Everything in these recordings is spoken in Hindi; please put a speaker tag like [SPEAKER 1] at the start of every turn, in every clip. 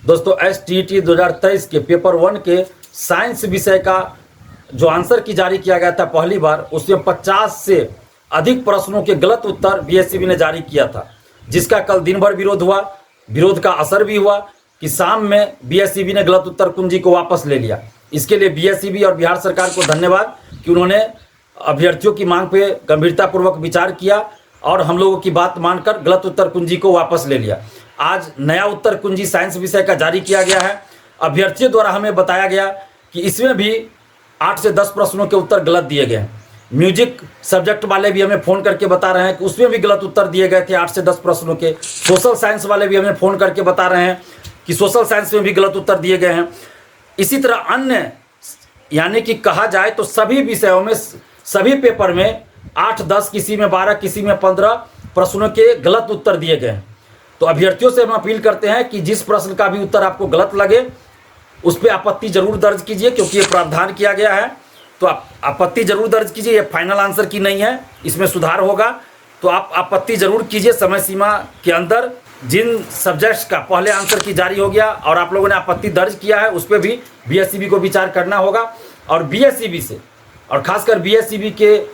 [SPEAKER 1] दोस्तों STET 2023 के पेपर 1 के साइंस विषय का जो आंसर की जारी किया गया था पहली बार, उसमें 50 से अधिक प्रश्नों के गलत उत्तर BSEB ने जारी किया था, जिसका कल दिन भर विरोध हुआ। विरोध का असर भी हुआ कि शाम में BSEB ने गलत उत्तर कुंजी को वापस ले लिया। इसके लिए BSEB और बिहार सरकार को धन्यवाद कि उन्होंने अभ्यर्थियों की मांग पे गंभीरतापूर्वक विचार किया और हम लोगों की बात मानकर गलत उत्तर कुंजी को वापस ले लिया। आज नया उत्तर कुंजी साइंस विषय का जारी किया गया है। अभ्यर्थियों द्वारा हमें बताया गया कि इसमें भी 8 से 10 प्रश्नों के उत्तर गलत दिए गए हैं। म्यूजिक सब्जेक्ट वाले भी हमें फ़ोन करके बता रहे हैं कि उसमें भी गलत उत्तर दिए गए थे 8 से 10 प्रश्नों के। सोशल साइंस वाले भी हमें फ़ोन करके बता रहे हैं कि सोशल साइंस में भी गलत उत्तर दिए गए हैं। इसी तरह अन्य यानी कि कहा जाए तो सभी विषयों में, सभी पेपर में 8, 10, किसी में 12, किसी में 15 प्रश्नों के गलत उत्तर दिए गए हैं। तो अभ्यर्थियों से हम अपील करते हैं कि जिस प्रश्न का भी उत्तर आपको गलत लगे उस पर आपत्ति जरूर दर्ज कीजिए, क्योंकि ये प्रावधान किया गया है। तो आप आपत्ति जरूर दर्ज कीजिए। ये फाइनल आंसर की नहीं है, इसमें सुधार होगा, तो आप आपत्ति जरूर कीजिए समय सीमा के अंदर। जिन सब्जेक्ट्स का पहले आंसर की जारी हो गया और आप लोगों ने आपत्ति दर्ज किया है, उस पर भी BSEB को विचार करना होगा। और BSEB से, और खासकर BSEB के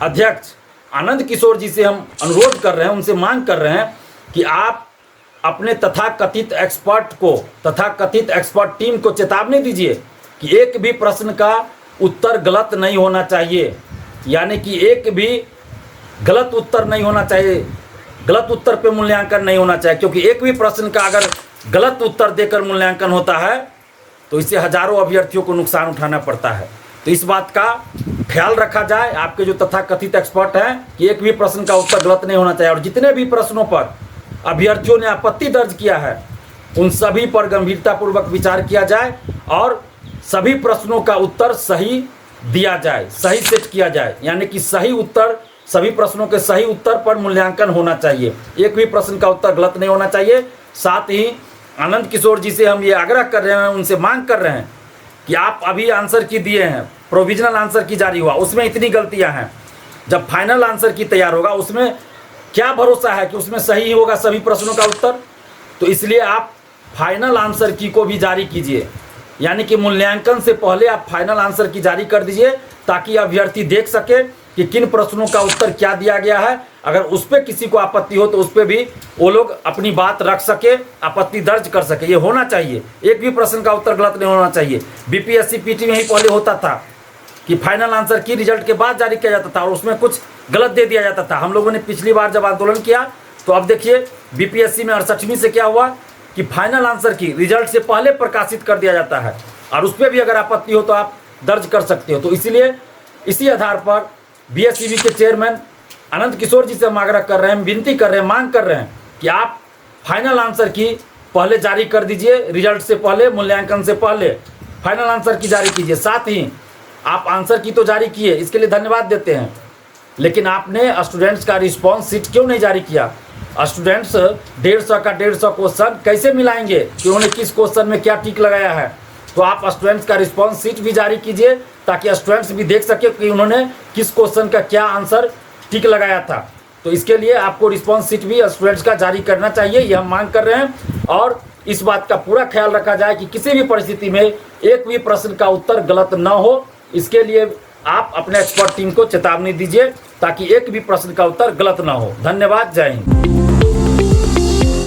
[SPEAKER 1] अध्यक्ष आनंद किशोर जी से हम अनुरोध कर रहे हैं, उनसे मांग कर रहे हैं कि आप अपने तथाकथित एक्सपर्ट टीम को चेतावनी दीजिए कि एक भी प्रश्न का उत्तर गलत नहीं होना चाहिए, यानी कि एक भी गलत उत्तर नहीं होना चाहिए, गलत उत्तर पे मूल्यांकन नहीं होना चाहिए। क्योंकि एक भी प्रश्न का अगर गलत उत्तर देकर मूल्यांकन होता है तो इससे हजारों अभ्यर्थियों को नुकसान उठाना पड़ता है। तो इस बात का ख्याल रखा जाए, आपके जो तथाकथित एक्सपर्ट हैं, कि एक भी प्रश्न का उत्तर गलत नहीं होना चाहिए। और जितने भी प्रश्नों पर अभ्यर्थियों ने आपत्ति दर्ज किया है उन सभी पर गंभीरतापूर्वक विचार किया जाए और सभी प्रश्नों का उत्तर सही दिया जाए, सही सेट किया जाए, यानी कि सही उत्तर, सभी प्रश्नों के सही उत्तर पर मूल्यांकन होना चाहिए। एक भी प्रश्न का उत्तर गलत नहीं होना चाहिए। साथ ही आनंद किशोर जी से हम ये आग्रह कर रहे हैं, उनसे मांग कर रहे हैं कि आप अभी आंसर की दिए हैं, प्रोविजनल आंसर की जारी हुआ, उसमें इतनी गलतियां हैं। जब फाइनल आंसर की तैयार होगा उसमें क्या भरोसा है कि उसमें सही होगा सभी प्रश्नों का उत्तर। तो इसलिए आप फाइनल आंसर की को भी जारी कीजिए, यानी कि मूल्यांकन से पहले आप फाइनल आंसर की जारी कर दीजिए, ताकि अभ्यर्थी देख सके कि किन प्रश्नों का उत्तर क्या दिया गया है। अगर उस पर किसी को आपत्ति हो तो उस पर भी वो लोग अपनी बात रख सके, आपत्ति दर्ज कर सके। ये होना चाहिए, एक भी प्रश्न का उत्तर गलत नहीं होना चाहिए। BPSC PT में ही पहले होता था कि फाइनल आंसर की रिजल्ट के बाद जारी किया जाता था और उसमें कुछ गलत दे दिया जाता था। हम लोगों ने पिछली बार जब आंदोलन किया तो अब देखिए BPSC में 68वीं से क्या हुआ कि फाइनल आंसर की रिजल्ट से पहले प्रकाशित कर दिया जाता है, और उस पर भी अगर आपत्ति हो तो आप दर्ज कर सकते हो। तो इसीलिए इसी आधार पर BSEB के चेयरमैन आनंद किशोर जी से हम आग्रह कर रहे हैं, विनती कर रहे हैं, मांग कर रहे हैं कि आप फाइनल आंसर की पहले जारी कर दीजिए, रिजल्ट से पहले, मूल्यांकन से पहले फाइनल आंसर की जारी कीजिए। साथ ही आप आंसर की तो जारी किए, इसके लिए धन्यवाद देते हैं, लेकिन आपने स्टूडेंट्स का रिस्पॉन्स शीट क्यों नहीं जारी किया? स्टूडेंट्स 150 का 150 क्वेश्चन कैसे मिलाएंगे कि उन्होंने किस क्वेश्चन में क्या टिक लगाया है? तो आप स्टूडेंट्स का रिस्पॉन्स शीट भी जारी कीजिए, ताकि स्टूडेंट्स भी देख सके कि उन्होंने किस क्वेश्चन का क्या आंसर टिक लगाया था। तो इसके लिए आपको रिस्पॉन्स शीट भी स्टूडेंट्स का जारी करना चाहिए, ये हम मांग कर रहे हैं। और इस बात का पूरा ख्याल रखा जाए कि किसी भी परिस्थिति में एक भी प्रश्न का उत्तर गलत न हो। इसके लिए आप अपने एक्सपर्ट टीम को चेतावनी दीजिए, ताकि एक भी प्रश्न का उत्तर गलत ना हो। धन्यवाद, जय हिंद।